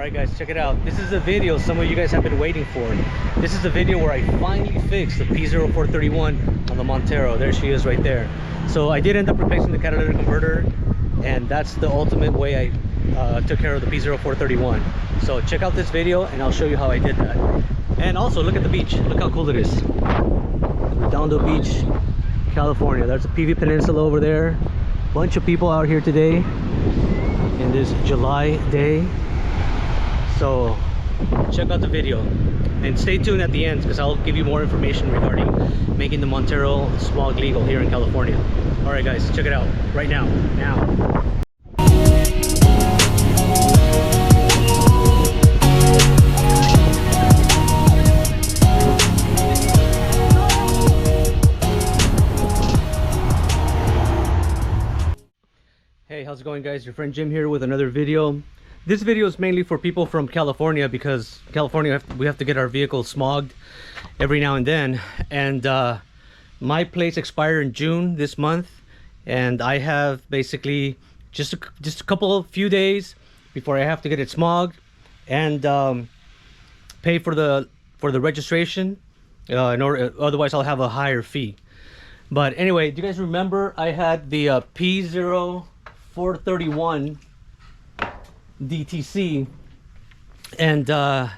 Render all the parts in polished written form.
Alright guys, check it out. This is a video some of you guys have been waiting for. This is a video where I finally fixed the P0431 on the Montero. There she is right there. So I did end up replacing the catalytic converter, and that's the ultimate way I took care of the P0431. So check out this video and I'll show you how I did that. And also look at the beach. Look how cool it is. Redondo Beach, California. There's a PV Peninsula over there. Bunch of people out here today in this July day. So check out the video and stay tuned at the end, because I'll give you more information regarding making the Montero smog legal here in California. All right guys, check it out right now. Hey, how's it going guys? Your friend Jim here with another video. This video is mainly for people from California, because California, we have to get our vehicles smogged every now and then. And my plates expire in June this month, and I have basically just a few days before I have to get it smogged and pay for the registration. Otherwise I'll have a higher fee. But anyway, do you guys remember I had the P0431 DTC, and but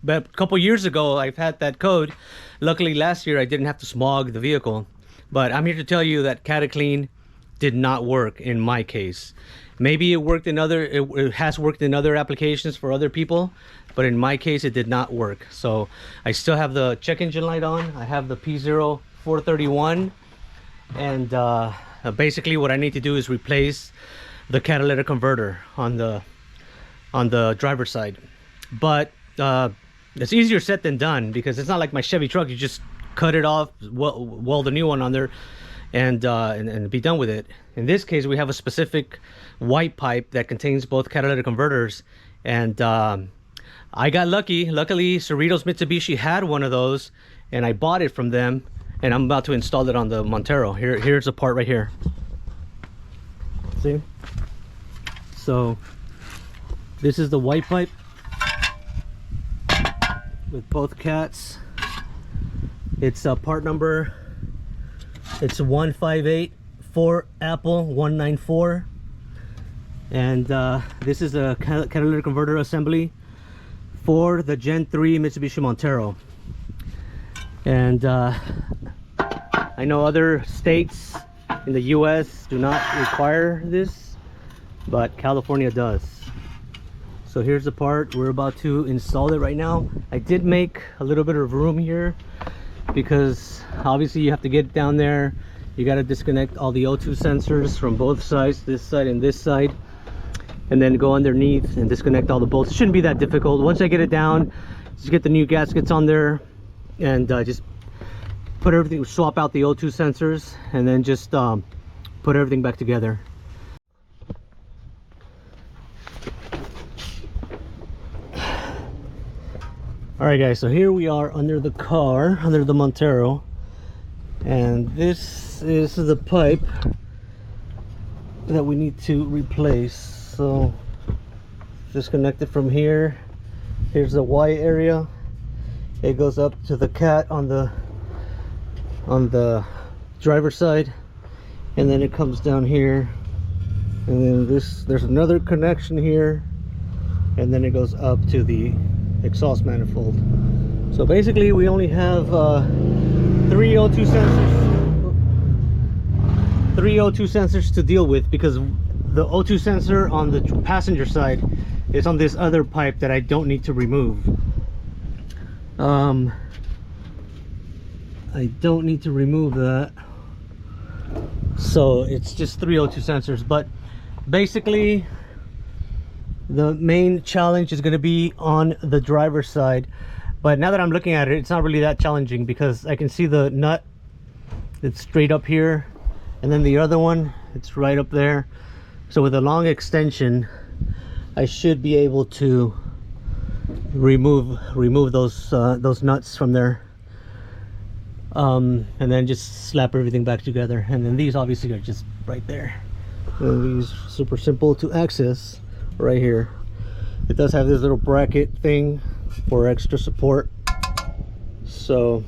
a couple years ago I've had that code. Luckily last year I didn't have to smog the vehicle, but I'm here to tell you that cataclean did not work in my case. Maybe it worked in other, it has worked in other applications for other people, but in my case it did not work. So I still have the check engine light on. I have the P0431, and basically what I need to do is replace the catalytic converter on the driver's side. But it's easier said than done, because it's not like my Chevy truck. You just cut it off, weld a new one on there, and be done with it. In this case, we have a specific white pipe that contains both catalytic converters, and I got lucky. Luckily, Cerritos Mitsubishi had one of those, and I bought it from them, and I'm about to install it on the Montero. Here's the part right here. See? So this is the white pipe with both cats. It's part number, it's 1584 Apple 194, and this is a catalytic converter assembly for the Gen 3 Mitsubishi Montero. And I know other states in the US do not require this, but California does. So here's the part. We're about to install it right now. I did make a little bit of room here, because obviously you have to get down there. You got to disconnect all the O2 sensors from both sides, this side and this side, and then go underneath and disconnect all the bolts. It shouldn't be that difficult. Once I get it down, just get the new gaskets on there, and just put everything, swap out the O2 sensors, and then just put everything back together. Alright guys, so here we are under the car, under the Montero, and this is the pipe that we need to replace. So disconnect it from here. Here's the Y area. It goes up to the cat on the driver's side, and then it comes down here, and then there's another connection here, and then it goes up to the exhaust manifold. So basically we only have three O2 sensors to deal with, because the O2 sensor on the passenger side is on this other pipe that I don't need to remove. I don't need to remove that, so it's just three O2 sensors. But basically the main challenge is going to be on the driver's side. But now that I'm looking at it, it's not really that challenging, because I can see the nut, it's straight up here, and then the other one, it's right up there. So with a long extension, I should be able to remove those nuts from there, and then just slap everything back together. And then these obviously are just right there. And these super simple to access right here. It does have this little bracket thing for extra support. So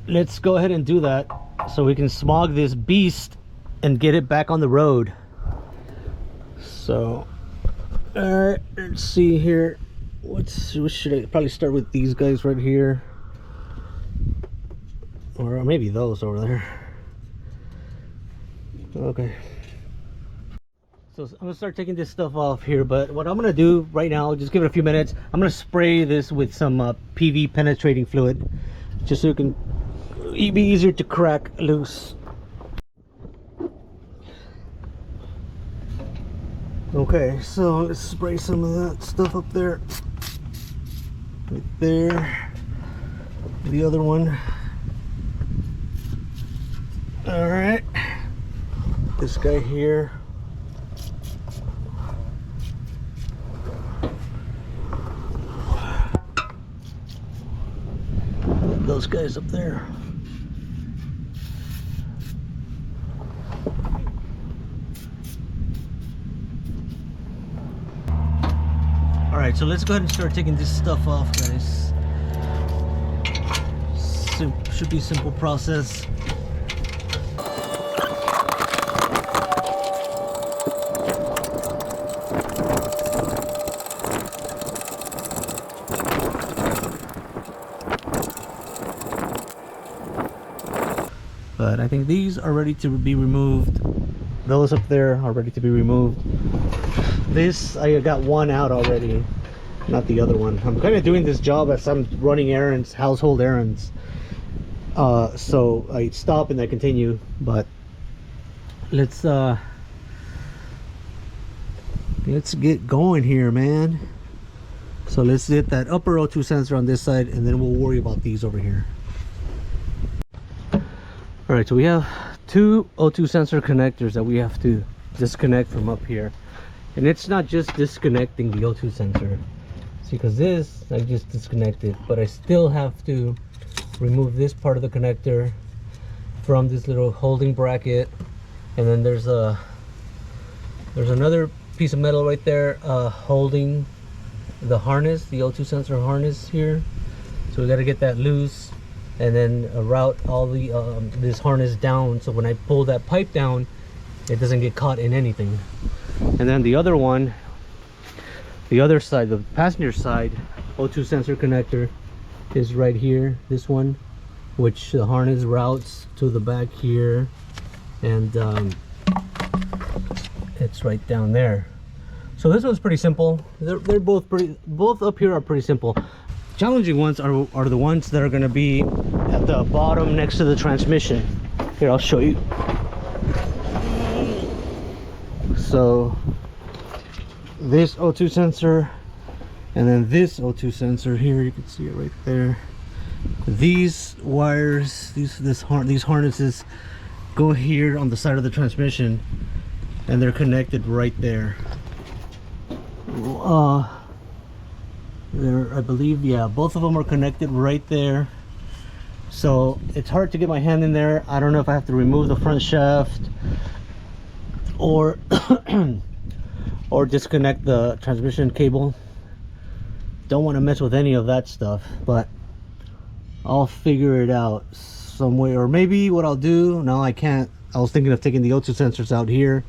let's go ahead and do that so we can smog this beast and get it back on the road. So alright, let's see here. What should I probably start with? These guys right here, or maybe those over there. Okay, so I'm gonna start taking this stuff off here, but what I'm gonna do right now, just give it a few minutes, I'm gonna spray this with some PV penetrating fluid, just so it can be easier to crack loose. Okay, so let's spray some of that stuff up there, right there, the other one. All right, this guy here. Those guys up there. All right, so let's go ahead and start taking this stuff off, guys. Should be a simple process. But I think these are ready to be removed. Those up there are ready to be removed. This, I got one out already, not the other one. I'm kind of doing this job as I'm running errands, household errands. So I stop and I continue, but let's get going here, man. So let's get that upper O2 sensor on this side, and then we'll worry about these over here. All right, so we have two O2 sensor connectors that we have to disconnect from up here. And it's not just disconnecting the O2 sensor. See, because this I just disconnected, but I still have to remove this part of the connector from this little holding bracket. And then there's another piece of metal right there holding the harness, the O2 sensor harness here. So we got to get that loose, and then route all the this harness down, so when I pull that pipe down, it doesn't get caught in anything. And then the other one, the other side, the passenger side O2 sensor connector is right here, this one, which the harness routes to the back here, and it's right down there. So this one's pretty simple. They're both up here are pretty simple. Challenging ones are the ones that are going to be at the bottom next to the transmission. Here, I'll show you. So this O2 sensor, and then this O2 sensor here, you can see it right there. These wires, these harnesses go here on the side of the transmission, and they're connected right there. I believe, yeah, both of them are connected right there. So it's hard to get my hand in there. I don't know if I have to remove the front shaft or or disconnect the transmission cable. Don't want to mess with any of that stuff, but I'll figure it out some way. Or maybe what I'll do, no, I can't. I was thinking of taking the O2 sensors out here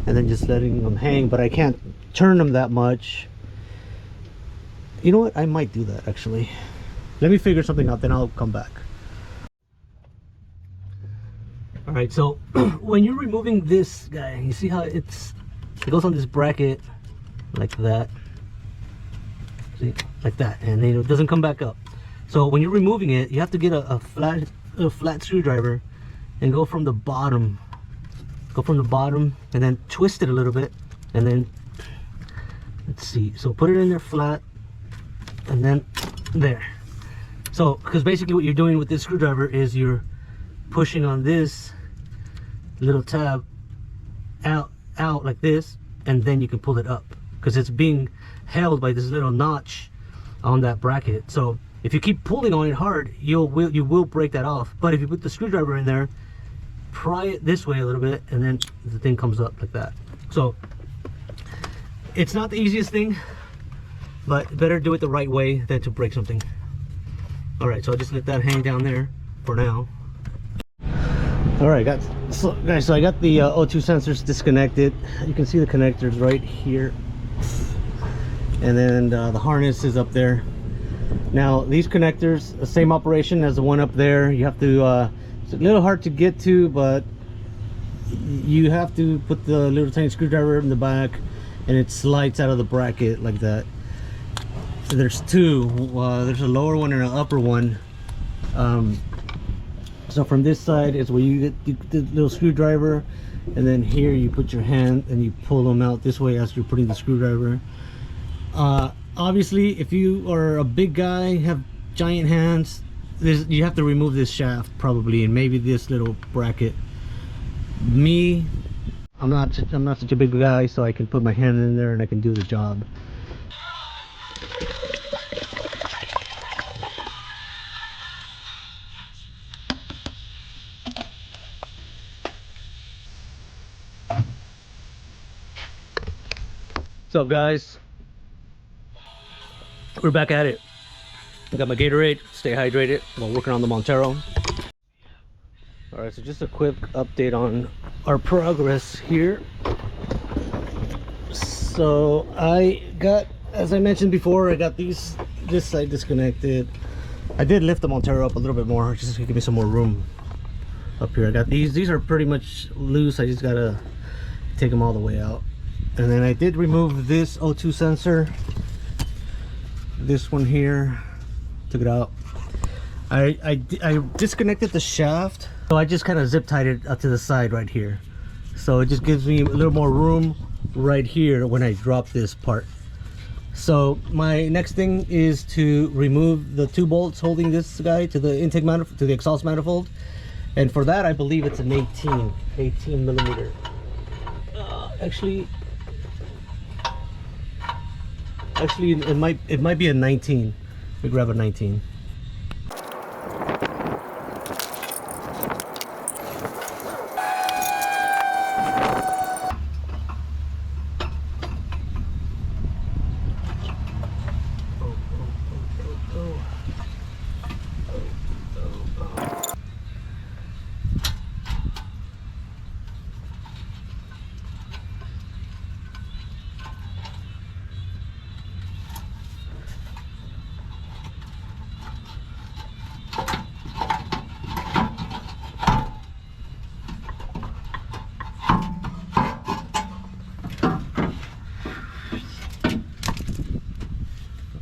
and then just letting them hang, but I can't turn them that much. You know what, I might do that actually. Let me figure something out, then I'll come back. All right, so when you're removing this guy, you see how it goes on this bracket like that. See, like that, and then it doesn't come back up. So when you're removing it, you have to get a flat screwdriver and go from the bottom, and then twist it a little bit, and then let's see. So put it in there flat, and then there. So because basically what you're doing with this screwdriver is you're pushing on this little tab out like this, and then you can pull it up because it's being held by this little notch on that bracket. So if you keep pulling on it hard, you will break that off. But if you put the screwdriver in there, pry it this way a little bit, and then the thing comes up like that. So it's not the easiest thing, but better do it the right way than to break something. All right, so I'll just let that hang down there for now. All right, guys, so I got the O2 sensors disconnected. You can see the connectors right here, and then the harness is up there. Now these connectors, the same operation as the one up there. You have to it's a little hard to get to, but you have to put the little tiny screwdriver in the back, and it slides out of the bracket like that. So there's two, there's a lower one and an upper one. So from this side is where you get the little screwdriver, and then here you put your hand and you pull them out this way as you're putting the screwdriver. Obviously, if you are a big guy, have giant hands, you have to remove this shaft probably, and maybe this little bracket. Me, I'm not such a big guy, so I can put my hand in there and I can do the job. What's up, guys? We're back at it. I got my Gatorade, stay hydrated while working on the Montero. All right, so just a quick update on our progress here. So I got, as I mentioned before, I got this side disconnected. I did lift the Montero up a little bit more just to give me some more room up here. I got these are pretty much loose. I just gotta take them all the way out. And then I did remove this O2 sensor, this one here, took it out. I disconnected the shaft, so I just kind of zip tied it up to the side right here, so it just gives me a little more room right here when I drop this part. So my next thing is to remove the two bolts holding this guy to the intake manifold, to the exhaust manifold, and for that I believe it's an 18 millimeter. Actually it might be a 19. We grab a 19.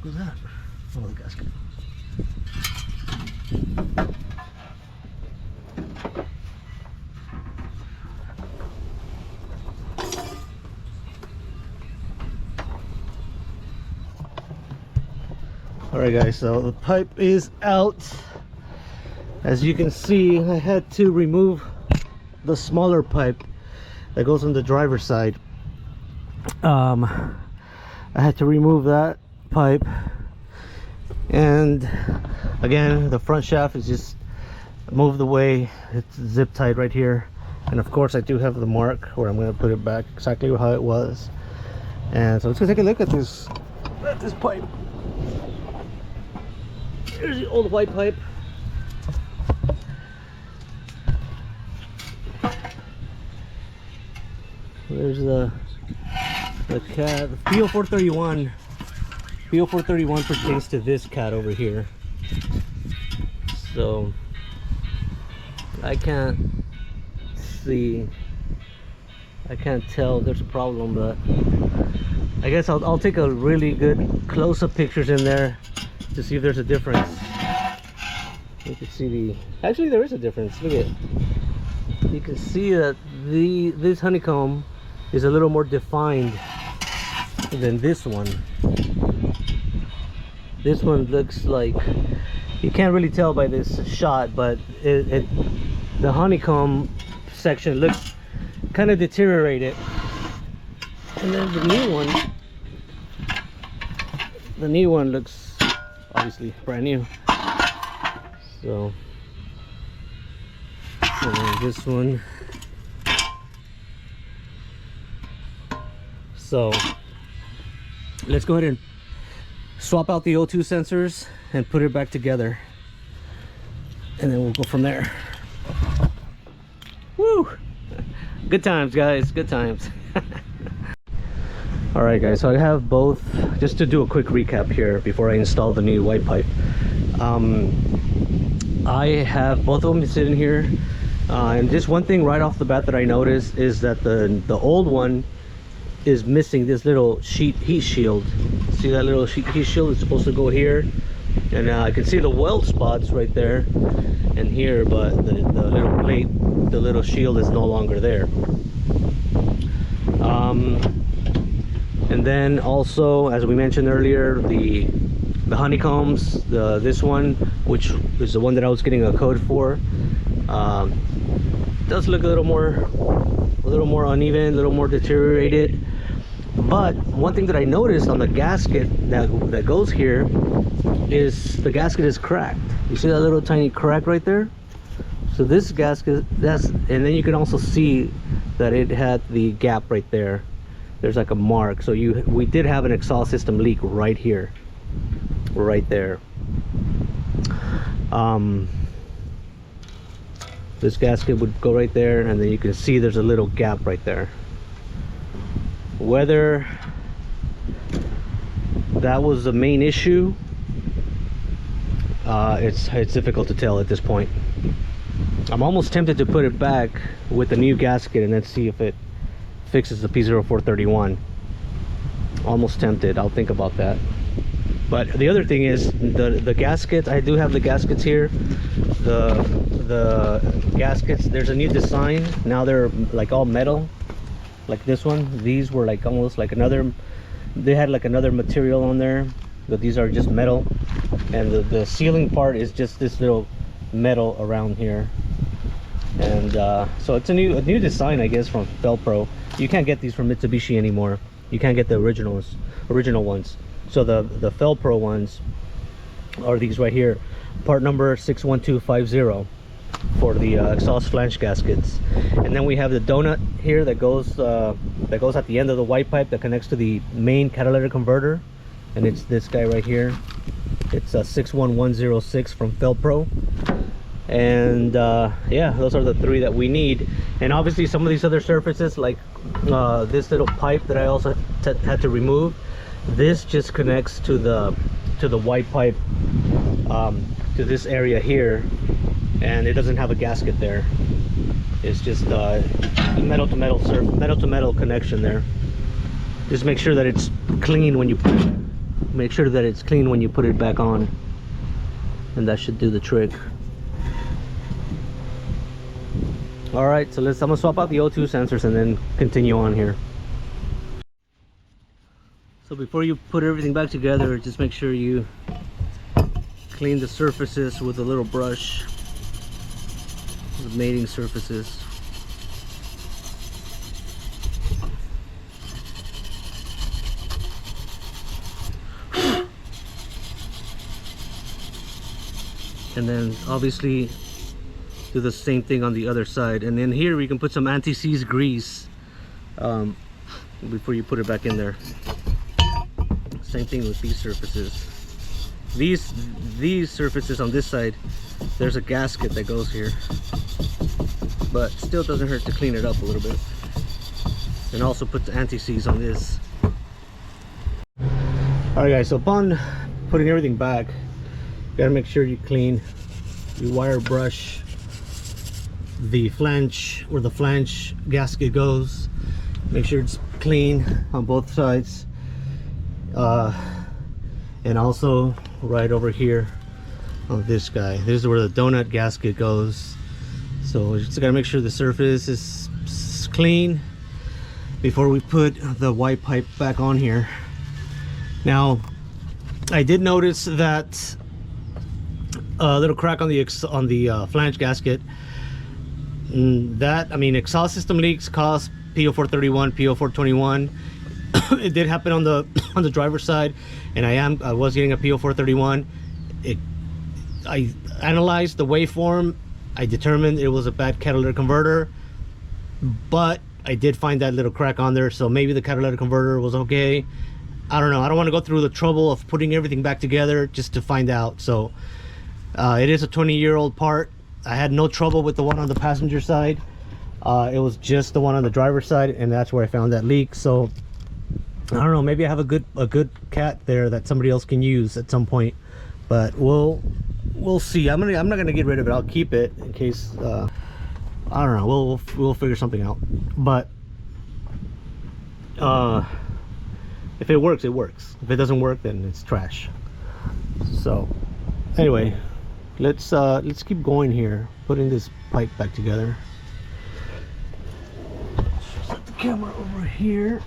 What was that? Oh, the gasket. All right, guys, so the pipe is out. As you can see, I had to remove the smaller pipe that goes on the driver's side. I had to remove that pipe, and again the front shaft is just moved away. It's zip tied right here, and of course I do have the mark where I'm going to put it back exactly how it was. And so let's go take a look at this pipe. Here's the old white pipe. There's the cat, the P0431. P0431 pertains to this cat over here. So I can't see, I can't tell there's a problem, but I guess I'll take a really good close-up pictures in there to see if there's a difference. You can see actually there is a difference. Look at, you can see that this honeycomb is a little more defined than this one. This one looks like, you can't really tell by this shot, but the honeycomb section looks kind of deteriorated. And then the new one looks obviously brand new. So And then this one. So let's go ahead and swap out the O2 sensors and put it back together, and then we'll go from there. Woo! Good times, guys, good times. All right, guys, so I have both, just to do a quick recap here before I install the new white pipe. I have both of them sitting here, and just one thing right off the bat that I noticed is that the old one is missing this little heat shield. See that little heat shield is supposed to go here, and I can see the weld spots right there and here, but the little plate, the little shield is no longer there. And then also, as we mentioned earlier, the honeycombs, this one, which is the one that I was getting a code for, does look a little more uneven, a little more deteriorated. But one thing that I noticed on the gasket that goes here is the gasket is cracked. You see that little tiny crack right there? So this gasket, and then you can also see that it had the gap right there. There's like a mark. So we did have an exhaust system leak right here, right there. This gasket would go right there, and then you can see there's a little gap right there. Whether that was the main issue, it's difficult to tell at this point. I'm almost tempted to put it back with the new gasket and then see if it fixes the P0431. Almost tempted. I'll think about that. But the other thing is the gaskets. I do have the gaskets here. The gaskets, there's a new design now. They're like all metal, like this one. These were like almost like another, they had like another material on there, but these are just metal, and the sealing part is just this little metal around here. And so it's a new design, I guess, from Felpro. You can't get these from Mitsubishi anymore. You can't get the original ones. So the Felpro ones are these right here, part number 61250 for the exhaust flange gaskets. And then we have the donut here that goes at the end of the white pipe that connects to the main catalytic converter, and it's this guy right here. It's a 61106 from Felpro. And yeah, those are the three that we need. And obviously some of these other surfaces, like this little pipe that I also had to remove, this just connects to the white pipe, to this area here, and it doesn't have a gasket there. It's just metal to metal connection there. Just make sure that it's clean when you put it back on, and that should do the trick. All right, so I'm gonna swap out the O2 sensors and then continue on here. So before you put everything back together, just make sure you clean the surfaces with a little brush, the mating surfaces. And then obviously do the same thing on the other side. And then here we can put some anti-seize grease before you put it back in there. Same thing with these surfaces. These surfaces on this side, there's a gasket that goes here, but still doesn't hurt to clean it up a little bit. And also put the anti-seize on this. Alright guys, so upon putting everything back, you gotta make sure you clean, you wire brush the flange, where the flange gasket goes. Make sure it's clean on both sides, and also right over here on this guy. This is where the donut gasket goes. So we just gotta make sure the surface is clean before we put the white pipe back on here. Now I did notice that a little crack on the flange gasket. That, I mean, exhaust system leaks cause P0431, P0421. It did happen on the driver's side, and I was getting a P0431. I analyzed the waveform, I determined it was a bad catalytic converter, but I did find that little crack on there, so maybe the catalytic converter was okay. I don't know. I don't want to go through the trouble of putting everything back together just to find out. So it is a 20-year-old part. I had no trouble with the one on the passenger side. It was just the one on the driver's side, and that's where I found that leak. So I don't know, maybe I have a good cat there that somebody else can use at some point, but we'll see. I'm not gonna get rid of it. I'll keep it in case I don't know, we'll figure something out. But if it works, it works. If it doesn't work, then it's trash. So anyway, let's keep going here, putting this pipe back together. Set the camera over here.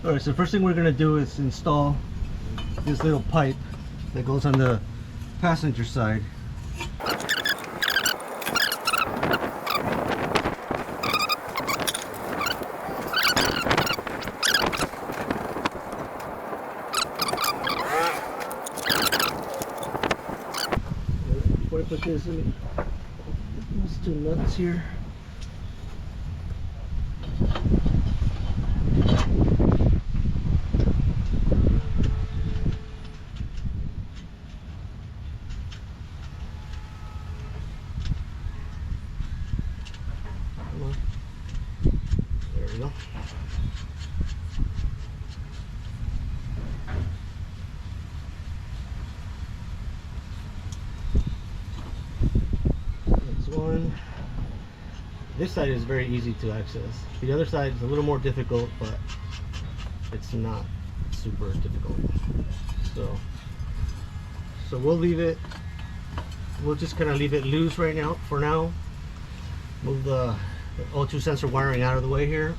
Alright, so the first thing we're going to do is install this little pipe that goes on the passenger side. Before I put this in, these two nuts here. There we go. Next one. This side is very easy to access. The other side is a little more difficult, but it's not super difficult. So we'll leave it. We'll just kind of leave it loose right now. For now, move the O2 sensor wiring out of the way here,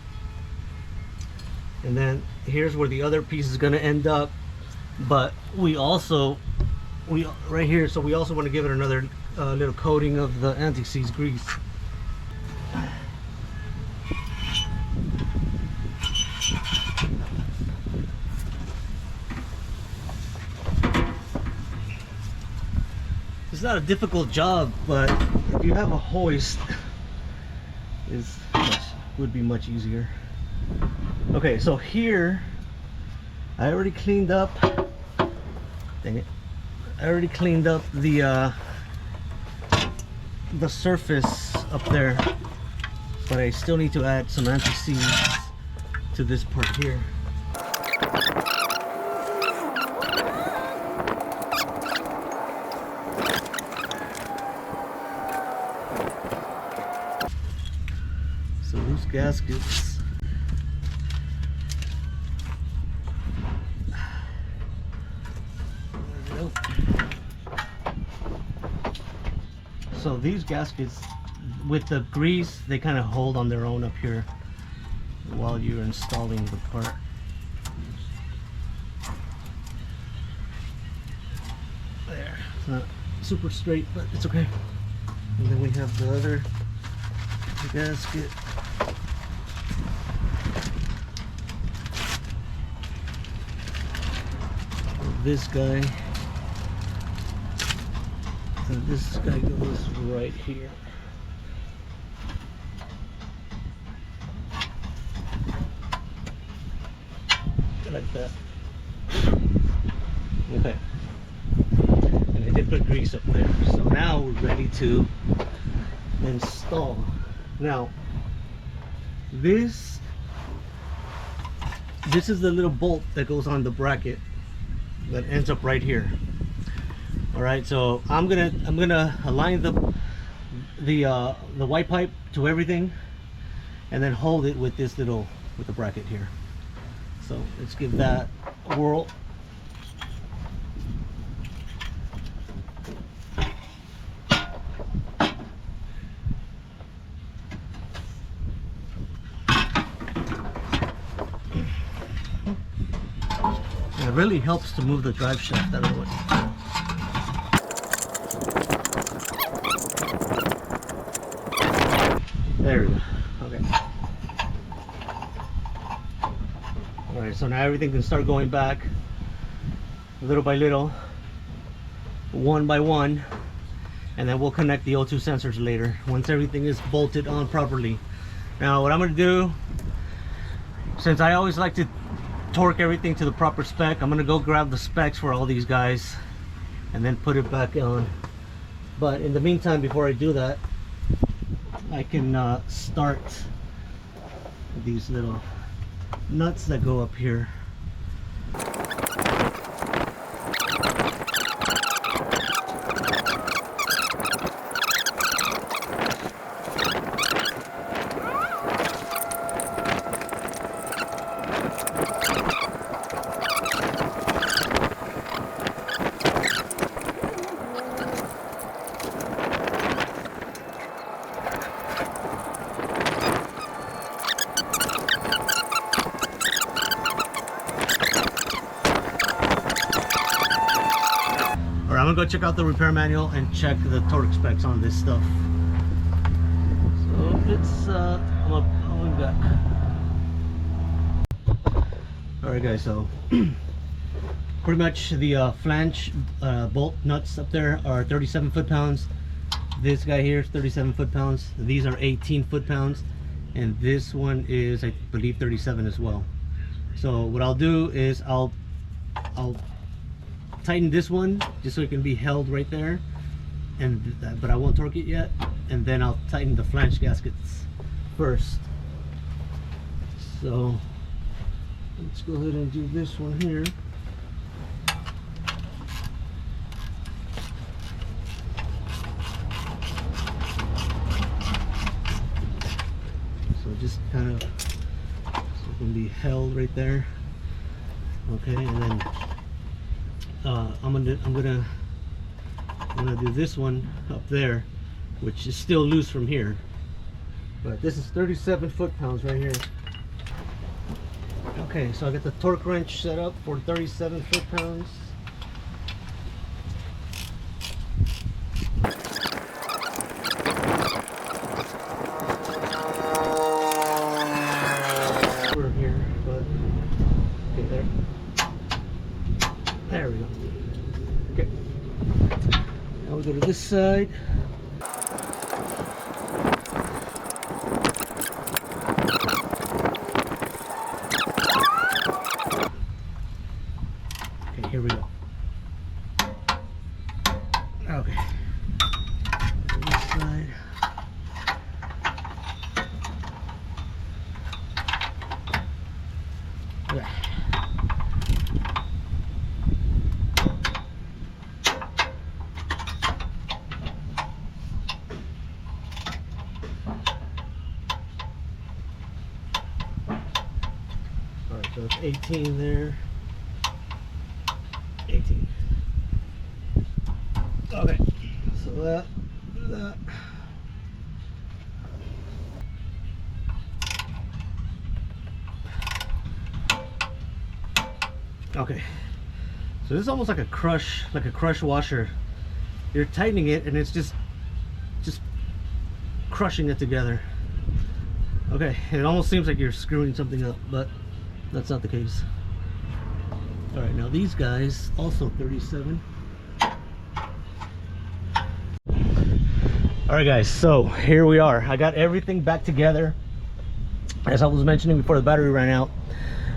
and then here's where the other piece is going to end up. But we right here, so we also want to give it another little coating of the anti-seize grease. It's not a difficult job, but if you have a hoist, would be much easier. Okay, so here I already cleaned up. Dang it! I already cleaned up the surface up there, but I still need to add some anti-seize to this part here. So loose gaskets. There we go. So these gaskets, with the grease, they kind of hold on their own up here while you're installing the part. There. It's not super straight, but it's okay. And then we have the other gasket. This guy. So this guy goes right here. Like that. Okay. And I did put grease up there. So now we're ready to install. Now this is the little bolt that goes on the bracket that ends up right here. All right, so I'm gonna align the white pipe to everything, and then hold it with this little with the bracket here. So let's give that a whirl. It really helps to move the drive shaft out of the way. There we go. Okay. So now everything can start going back little by little, one by one, and then we'll connect the O2 sensors later once everything is bolted on properly. Now what I'm going to do, since I always like to torque everything to the proper spec, I'm going to go grab the specs for all these guys and then put it back on. But in the meantime, before I do that, I can start these little nuts that go up here. I'm gonna go check out the repair manual and check the torque specs on this stuff. So it's I'm back. Alright guys, so pretty much the flange bolt nuts up there are 37 foot-pounds. This guy here is 37 foot-pounds. These are 18 foot-pounds, and this one is, I believe, 37 as well. So what I'll do is I'll tighten this one just so it can be held right there, and but I won't torque it yet, and then I'll tighten the flange gaskets first. So let's go ahead and do this one here. So just kind of so it can be held right there. Okay, and then I'm gonna do this one up there, which is still loose from here, but this is 37 foot-pounds right here. Okay, so I got the torque wrench set up for 37 foot-pounds. We're here, but okay, there we go. Okay, now we go to this side. Okay, here we go. Okay, this side. Okay. So it's 18 there. 18. Okay. So that. Okay. So this is almost like a crush washer. You're tightening it and it's just crushing it together. Okay, it almost seems like you're screwing something up, but that's not the case. All right, now these guys also 37. All right guys, so here we are. I got everything back together. As I was mentioning before the battery ran out,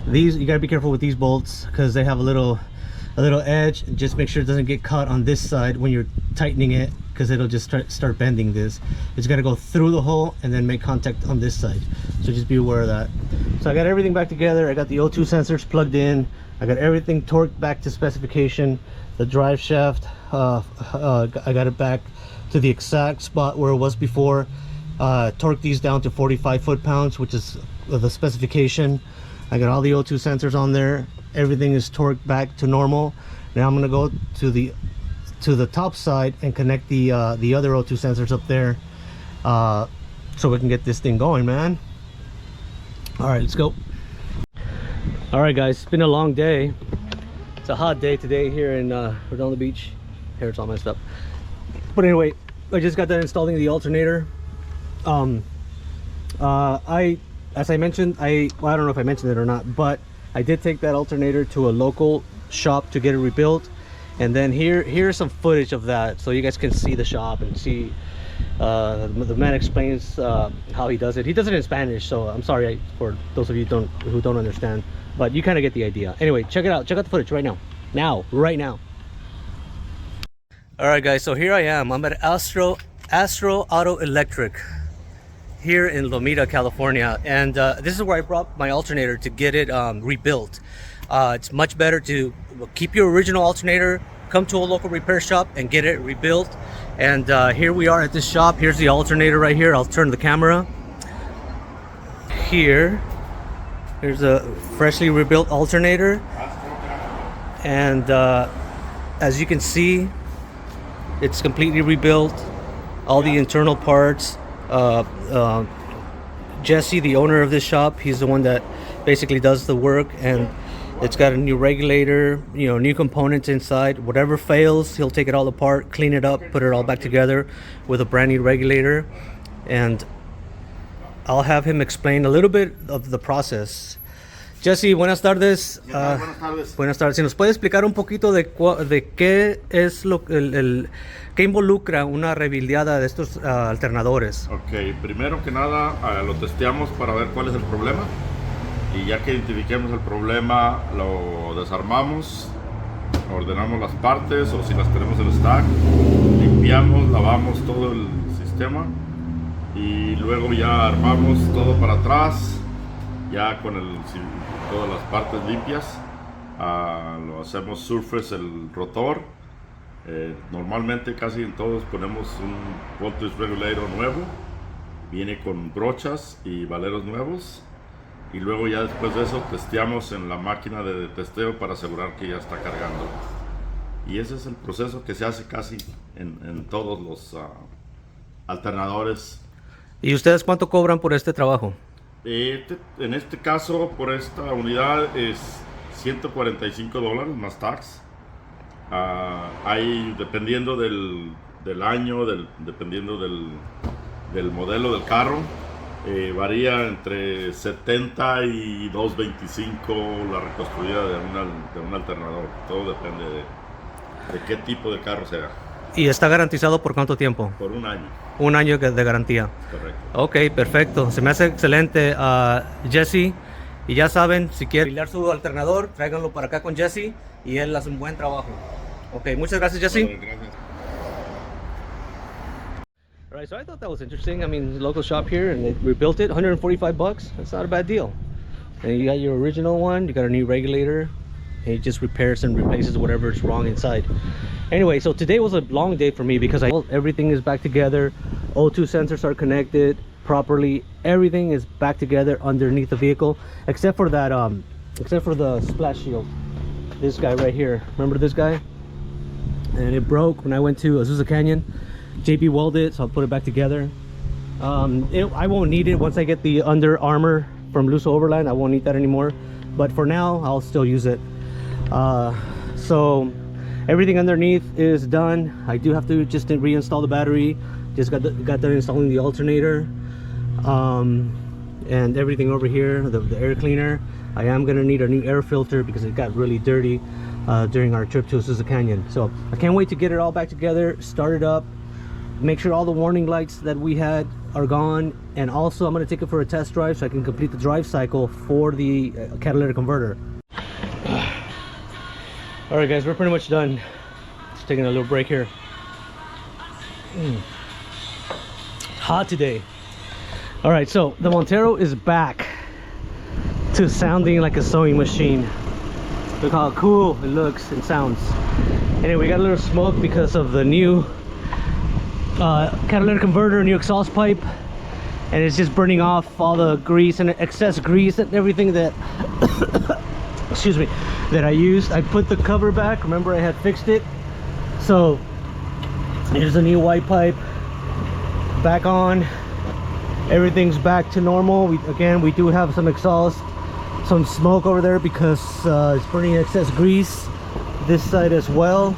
these, you gotta be careful with these bolts because they have a little edge. Just make sure it doesn't get caught on this side when you're tightening it, because it'll just start bending this. It's got to go through the hole and then make contact on this side, so just be aware of that. So I got everything back together. I got the O2 sensors plugged in. I got everything torqued back to specification. The drive shaft, I got it back to the exact spot where it was before. Torqued these down to 45 foot-pounds, which is the specification. I got all the O2 sensors on there. Everything is torqued back to normal. Now I'm going to go to the top side and connect the other O2 sensors up there, so we can get this thing going, man. All right, let's go. All right guys, it's been a long day. It's a hot day today here in Redondo Beach. Hair, it's all messed up, but anyway, I just got done installing the alternator. As I mentioned, well, I don't know if I mentioned it or not, but I did take that alternator to a local shop to get it rebuilt, and then here's some footage of that so you guys can see the shop and see the man explains how he does it. He does it in Spanish, so I'm sorry for those of you who don't understand, but you kind of get the idea. Anyway, check it out. Check out the footage right now. Right now. All right, guys. So here I am. I'm at Astro Auto Electric here in Lomita, California, and this is where I brought my alternator to get it rebuilt. It's much better to keep your original alternator, come to a local repair shop and get it rebuilt. And here we are at this shop. Here's the alternator right here. I'll turn the camera. Here's a freshly rebuilt alternator, and as you can see, it's completely rebuilt. All the internal parts. Jesse, the owner of this shop, he's the one that basically does the work, and it's got a new regulator, you know, new components inside. Whatever fails, he'll take it all apart, clean it up, put it all back together with a brand new regulator, and I'll have him explain a little bit of the process. Jesse, buenas tardes. Buenas tardes. Buenas tardes. Si nos puede explicar un poquito de qué es qué involucra una rebuildeada de estos alternadores. Ok, primero que nada lo testeamos para ver cuál es el problema, y ya que identifiquemos el problema lo desarmamos, ordenamos las partes o si las tenemos en stock, limpiamos, lavamos todo el sistema y luego ya armamos todo para atrás, ya con todas las partes limpias. Lo hacemos surface el rotor. Normalmente casi en todos ponemos un voltage regulator nuevo, viene con brochas y valeros nuevos, y luego ya después de eso testeamos en la máquina de testeo para asegurar que ya está cargando, y ese es el proceso que se hace casi en todos los alternadores. ¿Y ustedes cuánto cobran por este trabajo? En este caso, por esta unidad es $145 más tax. Hay, dependiendo del año, dependiendo del modelo del carro, varía entre 70 y 225 la reconstruida de un alternador. Todo depende de qué tipo de carro sea. ¿Y está garantizado por cuánto tiempo? Por un año. Un año de garantía. Correcto. Ok, perfecto. Se me hace excelente, Jesse. Y ya saben, si quieren arreglar su alternador, tráiganlo para acá con Jesse y él hace un buen trabajo. Ok, muchas gracias, Jesse. Bueno, gracias. All right, so I thought that was interesting. I mean, local shop here, and they rebuilt it, $145. That's not a bad deal. And you got your original one, you got a new regulator, and it just repairs and replaces whatever is wrong inside. Anyway, so today was a long day for me because everything is back together. O2 sensors are connected properly. Everything is back together underneath the vehicle, except for that, except for the splash shield. This guy right here. Remember this guy? And it broke when I went to Azusa Canyon. JP welded it, so I'll put it back together. I won't need it once I get the Under Armour from Luso Overland. I won't need that anymore, but for now I'll still use it. So everything underneath is done. I do have to just reinstall the battery. Just got done installing the alternator, and everything over here, the air cleaner. I am gonna need a new air filter because it got really dirty during our trip to Azusa Canyon. So I can't wait to get it all back together, start it up, make sure all the warning lights that we had are gone, and also I'm going to take it for a test drive so I can complete the drive cycle for the catalytic converter. All right, guys, we're pretty much done. Just taking a little break here. Hot today. All right, so the Montero is back to sounding like a sewing machine. Look how cool it looks and sounds. Anyway, we got a little smoke because of the new catalytic converter, new exhaust pipe, and it's just burning off all the grease and excess grease and everything that excuse me, that I used. I put the cover back. Remember, I had fixed it. So here's a new white pipe back on. Everything's back to normal. We do have some exhaust, some smoke over there because it's burning excess grease. This side as well,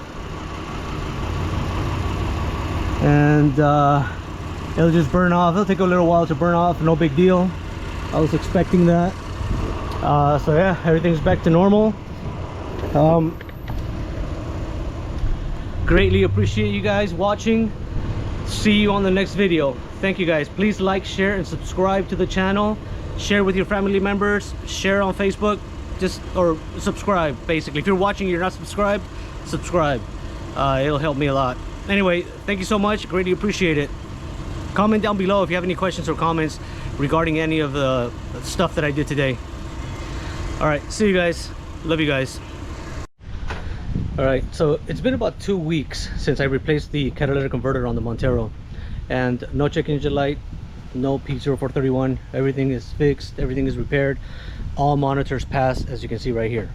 and it'll just burn off. It'll take a little while to burn off. No big deal. I was expecting that. So yeah, everything's back to normal. Greatly appreciate you guys watching. See you on the next video. Thank you guys. Please like, share, and subscribe to the channel. Share with your family members. Share on Facebook. Or subscribe, basically. If you're watching, you're not subscribed, subscribe. It'll help me a lot. Anyway, thank you so much. Greatly appreciate it. Comment down below if you have any questions or comments regarding any of the stuff that I did today. All right, see you guys. Love you guys. All right, so it's been about 2 weeks since I replaced the catalytic converter on the Montero, and no check engine light, no P0431. Everything is fixed, everything is repaired. All monitors pass, as you can see right here.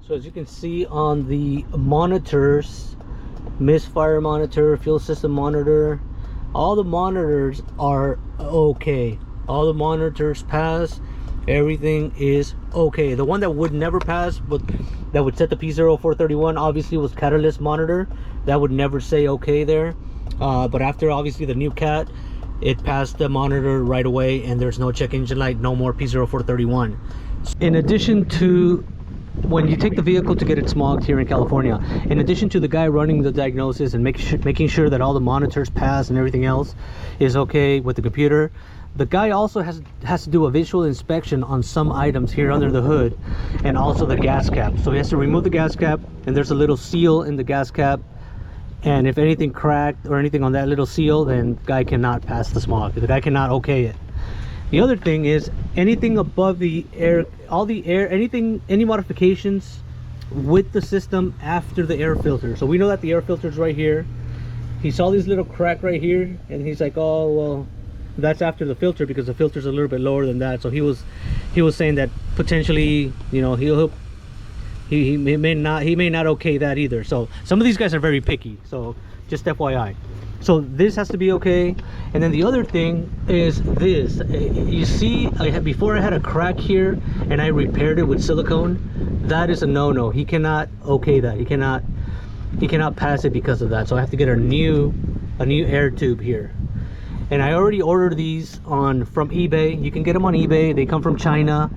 So as you can see on the monitors, misfire monitor, fuel system monitor, all the monitors are okay. All the monitors pass. Everything is okay. The one that would never pass, but that would set the P0431, obviously, was catalyst monitor. That would never say okay there. But after obviously the new cat, it passed the monitor right away, and there's no check engine light, no more P0431. In addition to when you take the vehicle to get it smogged here in California, in addition to the guy running the diagnosis and making sure that all the monitors pass and everything else is okay with the computer, the guy also has to do a visual inspection on some items here under the hood, and also the gas cap. So he has to remove the gas cap, and there's a little seal in the gas cap, and if anything cracked or anything on that little seal, then the guy cannot pass the smog. The guy cannot okay it. The other thing is anything above the air, all the air, any modifications with the system after the air filter. So we know that the air filter is right here. He saw this little crack right here, and he's like, oh well, that's after the filter, because the filter's a little bit lower than that. So he was saying that potentially, you know, he may not okay that either. So some of these guys are very picky, so just FYI. So this has to be okay. And then the other thing is this. You see, before I had a crack here and I repaired it with silicone. That is a no-no. He cannot okay that. He cannot pass it because of that. So I have to get a new air tube here. And I already ordered these from eBay. You can get them on eBay. They come from China,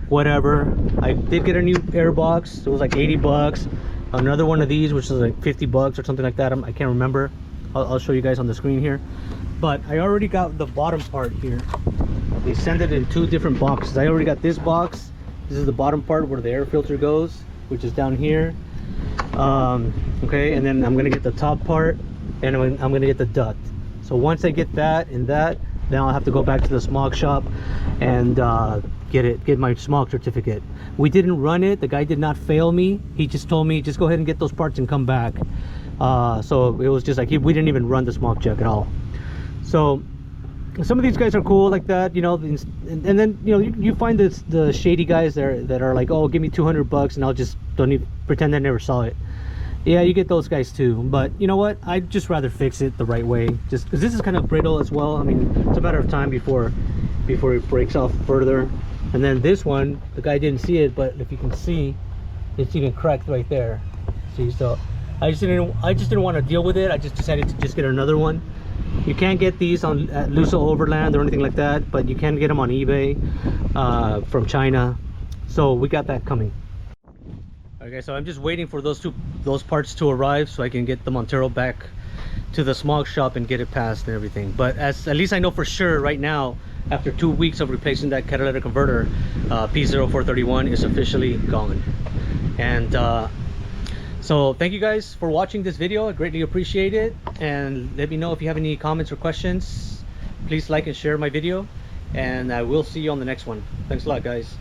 whatever. I did get a new air box. It was like 80 bucks. Another one of these, which is like 50 bucks or something like that. I can't remember. I'll show you guys on the screen here. But I already got the bottom part here. They send it in 2 different boxes. I already got this box. This is the bottom part where the air filter goes, which is down here. Okay, and then I'm gonna get the top part, and I'm gonna get the duct. So once I get that and that, then I'll have to go back to the smog shop and get my smog certificate. We didn't run it. The guy did not fail me. He just told me, just go ahead and get those parts and come back. So it was just like, we didn't even run the smog check at all. So some of these guys are cool like that, you know, and then, you know, you find the shady guys that are like, oh, give me 200 bucks and I'll just don't even pretend I never saw it. Yeah, you get those guys too, but you know what, I'd just rather fix it the right way, just because this is kind of brittle as well. I mean, it's a matter of time before it breaks off further. And then this one, the guy didn't see it, but if you can see, it's even cracked right there. See, so I just didn't want to deal with it. I just decided to just get another one. You can't get these at Luso Overland or anything like that, but you can get them on eBay from China. So we got that coming. Okay, so I'm just waiting for those parts to arrive so I can get the Montero back to the smog shop and get it passed and everything. But at least I know for sure right now, after 2 weeks of replacing that catalytic converter, P0431 is officially gone. And so thank you guys for watching this video. I greatly appreciate it, and let me know if you have any comments or questions. Please like and share my video, and I will see you on the next one. Thanks a lot, guys.